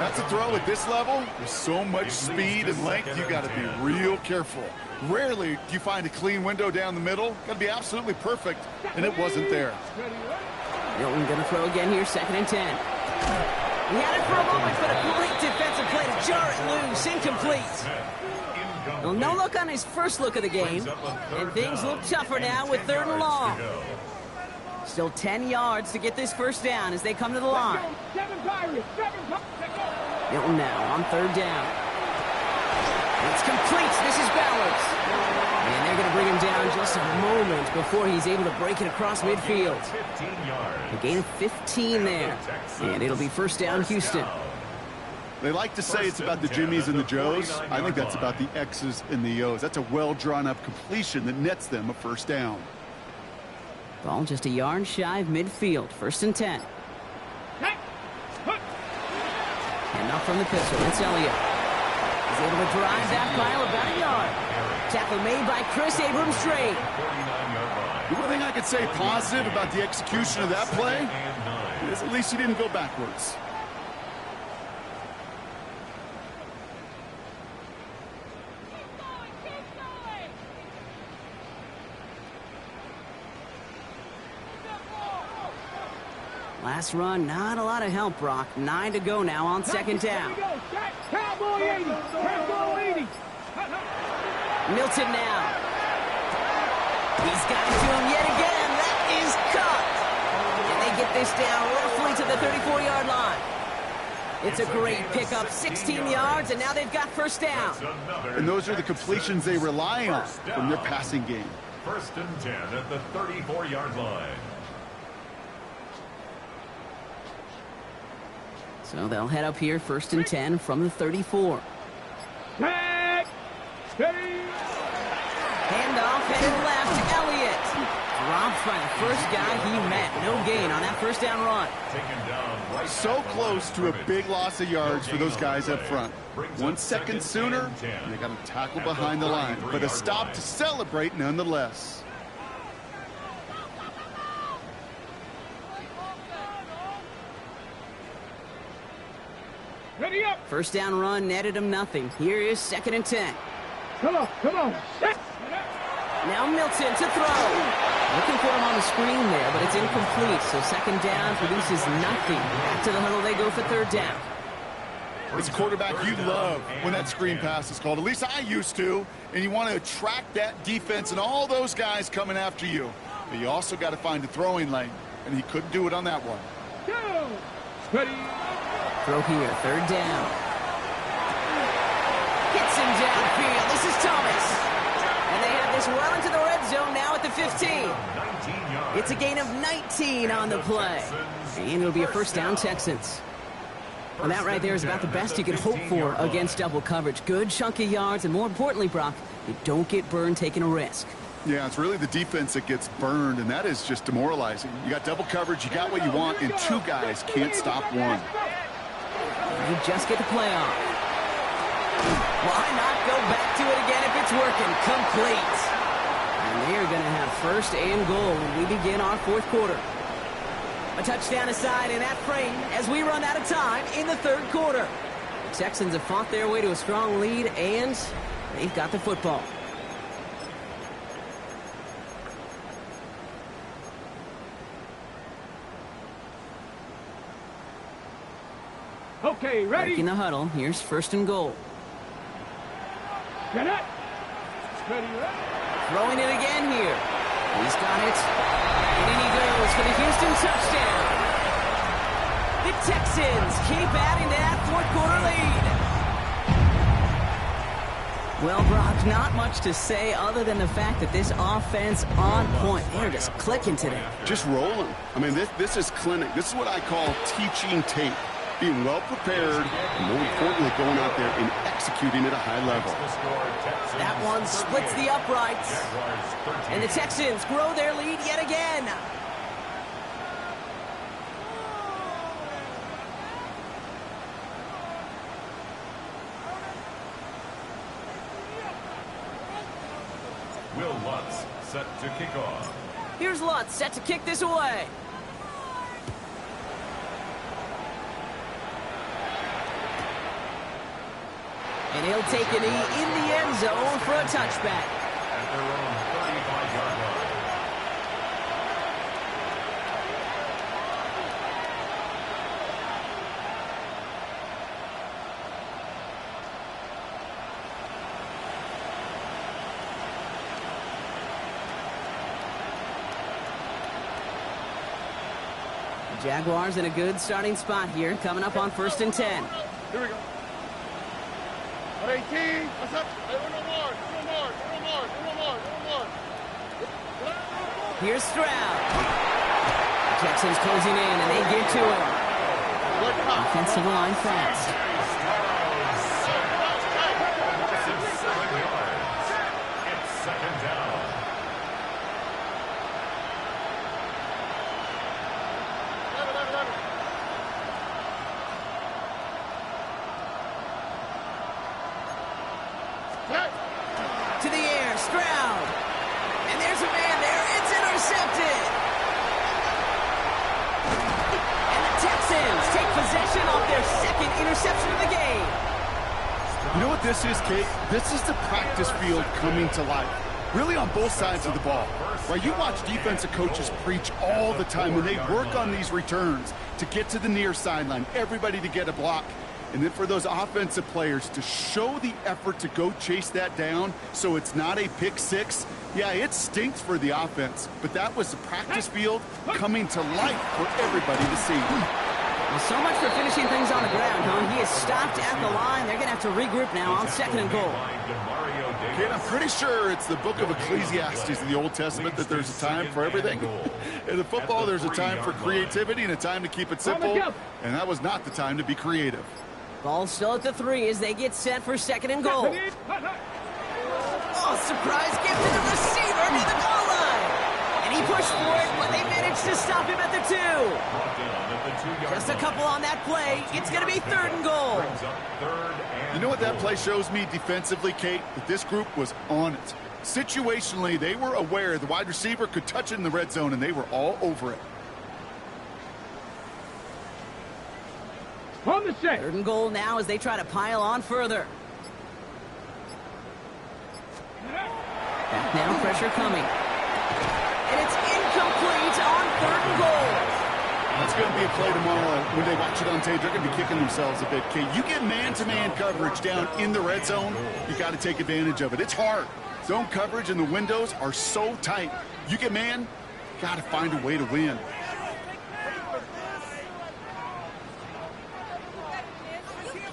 That's a throw at this level. There's so much speed and length, you got to be real careful. Rarely do you find a clean window down the middle. Got to be absolutely perfect, and it wasn't there. Milton going to throw again here, second and 10. He had it for a moment, but a great defensive play to jar it loose. Incomplete. Well, no look on his first look of the game, and things look tougher now with third and long. Still 10 yards to get this first down as they come to the line. Milton now on third down. It's complete. This is Bowers. And they're going to bring him down just a moment before he's able to break it across midfield. A gain of 15 there. And it'll be first down, Houston. They like to say it's about the Jimmies and the Joes. I think that's about the X's and the O's. That's a well-drawn-up completion that nets them a first down. Ball just a yard shy of midfield. First and 10. And up from the pistol, it's Elliott. He's able to drive that pile about a yard. Tackle made by Chris Abrams-Strait. The one thing I could say positive about the execution of that play is at least he didn't go backwards. Last run, not a lot of help, Brock. 9 to go now on second down. Cowboy 80! Cowboy 80! Milton now. He's got it to him yet again. That is caught. And they get this down roughly to the 34-yard line. It's a great pickup, 16 yards, and now they've got first down. And those are the completions they rely on from their passing game. First and 10 at the 34-yard line. So they'll head up here, first and 10 from the 34. Tag! Steady! Handoff headed left, Elliott. Dropped by the first guy he met. No gain on that first down run. So close to a big loss of yards for those guys up front. 1 second sooner, and they got a tackle behind the line. But a stop to celebrate nonetheless. Ready up! First down run netted him nothing. Here is second and 10. Come on, come on. Now Milton to throw. Looking for him on the screen there, but it's incomplete. So second down produces nothing. Back to the huddle they go for third down. As a quarterback, you love when that screen pass is called. At least I used to. And you want to attract that defense and all those guys coming after you. But you also got to find a throwing lane. And he couldn't do it on that one. Go! Ready! Throw here, third down. Hits him downfield. This is Thomas. And they have this well into the red zone now at the 15. It's a gain of 19 on the play. And it'll be a first down, Texans. Well, that right there is about the best you could hope for against double coverage. Good chunky yards, and more importantly, Brock, you don't get burned taking a risk. Yeah, it's really the defense that gets burned, and that is just demoralizing. You got double coverage, you got what you want, and two guys can't stop one. You just get the play off. Why not go back to it again if it's working? Complete. And they're going to have first and goal when we begin our fourth quarter. A touchdown aside in that frame as we run out of time in the third quarter. The Texans have fought their way to a strong lead, and they've got the football. Okay, ready? Breaking the huddle. Here's first and goal. Get it! Ready, ready? Throwing it again here. He's got it. And in he goes for the Houston touchdown. The Texans keep adding to that fourth quarter lead. Well, Brock, not much to say other than the fact that this offense on point. They're just clicking today. Just rolling. I mean, this is clinic. This is what I call teaching tape. Being well prepared, and more importantly, going out there and executing at a high level. That one splits the uprights. And the Texans grow their lead yet again. Will Lutz set to kick off. Here's Lutz set to kick this away. And he'll take a knee in the end zone for a touchback. At their own 35-yard line. The Jaguars in a good starting spot here, coming up on first and 10. Here we go. 18. What's up? Hey, one more. Here's Stroud. The Texans closing in, and they get to him. Offensive line fast. It's second down. To the air, Stroud. And there's a man there. It's intercepted. And the Texans take possession of their second interception of the game. You know what this is, Kate? This is the practice field coming to life. Really on both sides of the ball. Right? You watch defensive coaches preach all the time, and they work on these returns to get to the near sideline, everybody to get a block. And then for those offensive players to show the effort to go chase that down so it's not a pick six, yeah, it stinks for the offense. But that was the practice field coming to life for everybody to see. Well, so much for finishing things on the ground, huh? He is stopped at the line. They're going to have to regroup now on second and goal. Kate, I'm pretty sure it's the book of Ecclesiastes in the Old Testament that there's a time for everything. In the football, there's a time for creativity and a time to keep it simple. And that was not the time to be creative. Ball still at the 3 as they get set for second and goal. Oh, surprise gift to the receiver near the goal line. And he pushed for it, but they managed to stop him at the 2. Just a couple on that play. It's going to be third and goal. You know what that play shows me defensively, Kate? That this group was on it. Situationally, they were aware the wide receiver could touch it in the red zone, and they were all over it. On the set. Third and goal now as they try to pile on further. Back now, pressure coming. And it's incomplete on third and goal. That's going to be a play tomorrow. When they watch it on tape, they're going to be kicking themselves a bit, Kate. You get man-to-man coverage down in the red zone, you got to take advantage of it. It's hard. Zone coverage and the windows are so tight. You get man, got to find a way to win.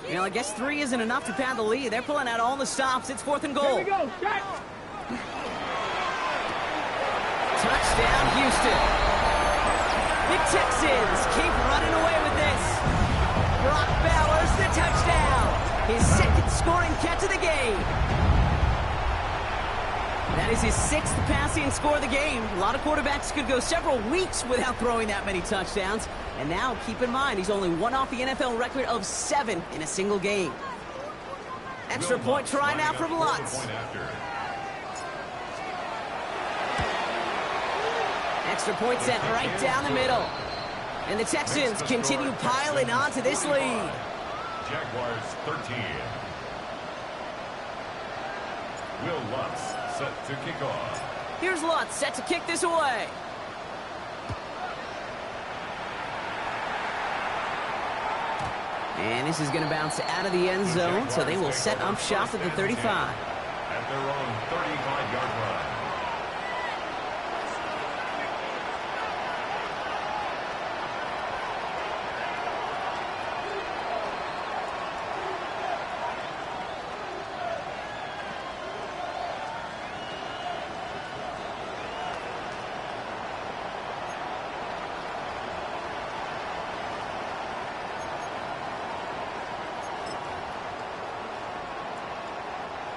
You know, I guess 3 isn't enough to pad the lead. They're pulling out all the stops. It's fourth and goal. Here we go. Shot. Touchdown, Houston. The Texans keep running away with this. Brock Bowers, the touchdown. His second scoring catch of the game. That is his 6th passing score of the game. A lot of quarterbacks could go several weeks without throwing that many touchdowns. And now, keep in mind, he's only one off the NFL record of 7 in a single game. Extra point try now from Lutz. Extra point sent right down the middle. And the Texans continue piling on to this lead. Jaguars 13. Will Lutz set to kick off. Here's Lutz set to kick this away. And this is going to bounce out of the end zone, so they will set up shop at the 35. At their own 35-yard line.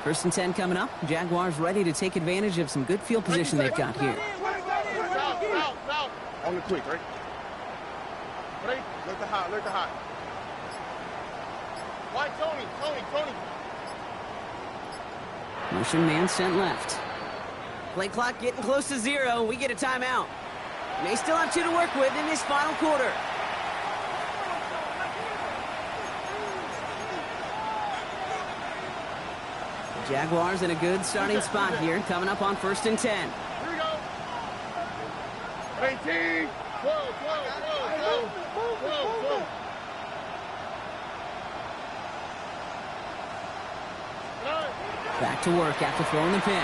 First and 10 coming up. Jaguars ready to take advantage of some good field position they've got here. On the quick, right? Ready? Look the hot, look the hot. Why, Tony? Motion man sent left. Play clock getting close to 0. We get a timeout. They still have 2 to work with in this final quarter. Jaguars in a good starting spot here, coming up on first and 10. Here we go. 18. Whoa. Back to work after throwing the pick. Oh,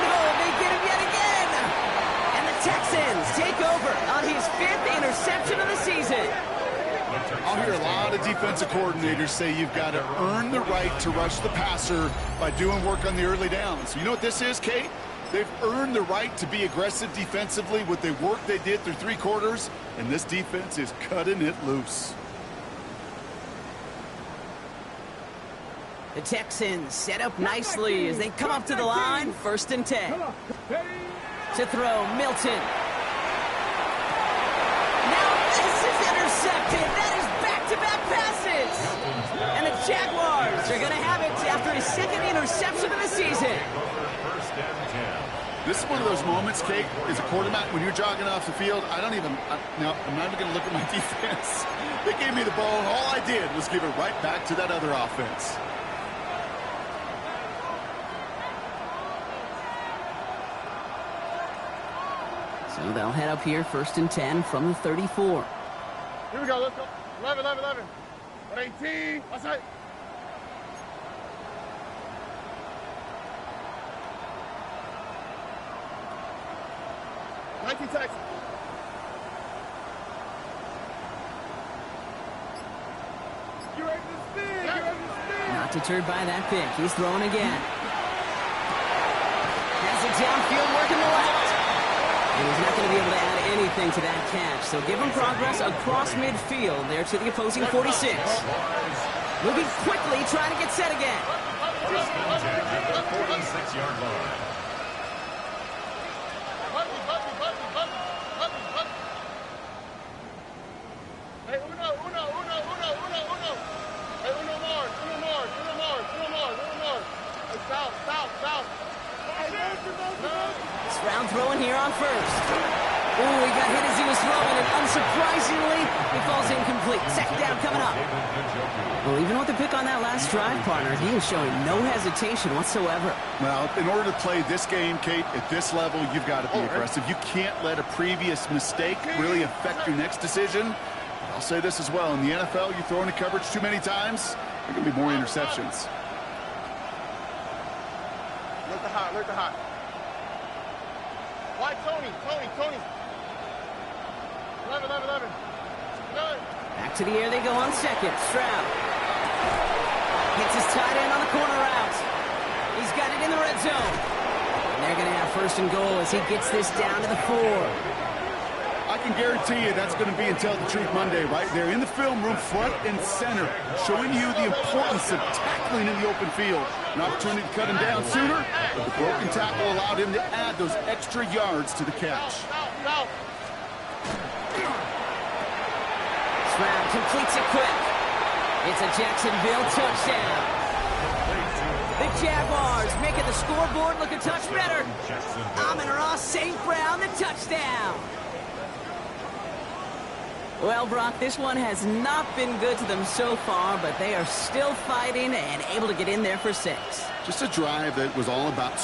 no, they get him yet again. And the Texans take over on his 5th interception of the season. I'll hear a lot of defensive coordinators say you've got to earn the right to rush the passer by doing work on the early downs. You know what this is, Kate? They've earned the right to be aggressive defensively with the work they did through 3 quarters, and this defense is cutting it loose. The Texans set up nicely as they come up to the line. 1st and 10. To throw, Milton. Now this is intercepted. That is back-to-back passes. And the Jaguars are going to have it after his 2nd interception of the season. This is one of those moments, Kate, as a quarterback, when you're jogging off the field, I'm not even going to look at my defense. They gave me the ball, and all I did was give it right back to that other offense. So they'll head up here, 1st and 10 from the 34. Here we go, let's go. 11. 18, what's that? Texas. You're ready to spin. You're ready to spin. Not deterred by that pick. He's throwing again. Has it downfield, working the left. And he's not going to be able to add anything to that catch. So give him progress across midfield there to the opposing 46. Moving quickly, trying to get set again. 46-yard line. Hey, uno. Hey, uno more. Hey, south. It's round throwing here on 1st. Ooh, he got hit as he was throwing, and unsurprisingly, he falls incomplete. 2nd down coming up. Well, even with the pick on that last drive, partner, he was showing no hesitation whatsoever. Well, in order to play this game, Kate, at this level, you've got to be aggressive. You can't let a previous mistake really affect your next decision. I'll say this as well. In the NFL, you throw into coverage too many times, there are going to be more interceptions. Look the hot. Why Tony? 11. Back to the air they go on 2nd. Stroud hits his tight end on the corner route. He's got it in the red zone. And they're going to have 1st and goal as he gets this down to the 4. I can guarantee you that's going to be in Tell the Truth Monday right there in the film room, front and center, showing you the importance of tackling in the open field. An opportunity to cut him down sooner, but the broken tackle allowed him to add those extra yards to the catch. Stroud completes it quick. It's a Jacksonville touchdown. The Jaguars making the scoreboard look a touch better. Amon-Ra St. Brown, the touchdown. Well, Brock, this one has not been good to them so far, but they are still fighting and able to get in there for 6. Just a drive that was all about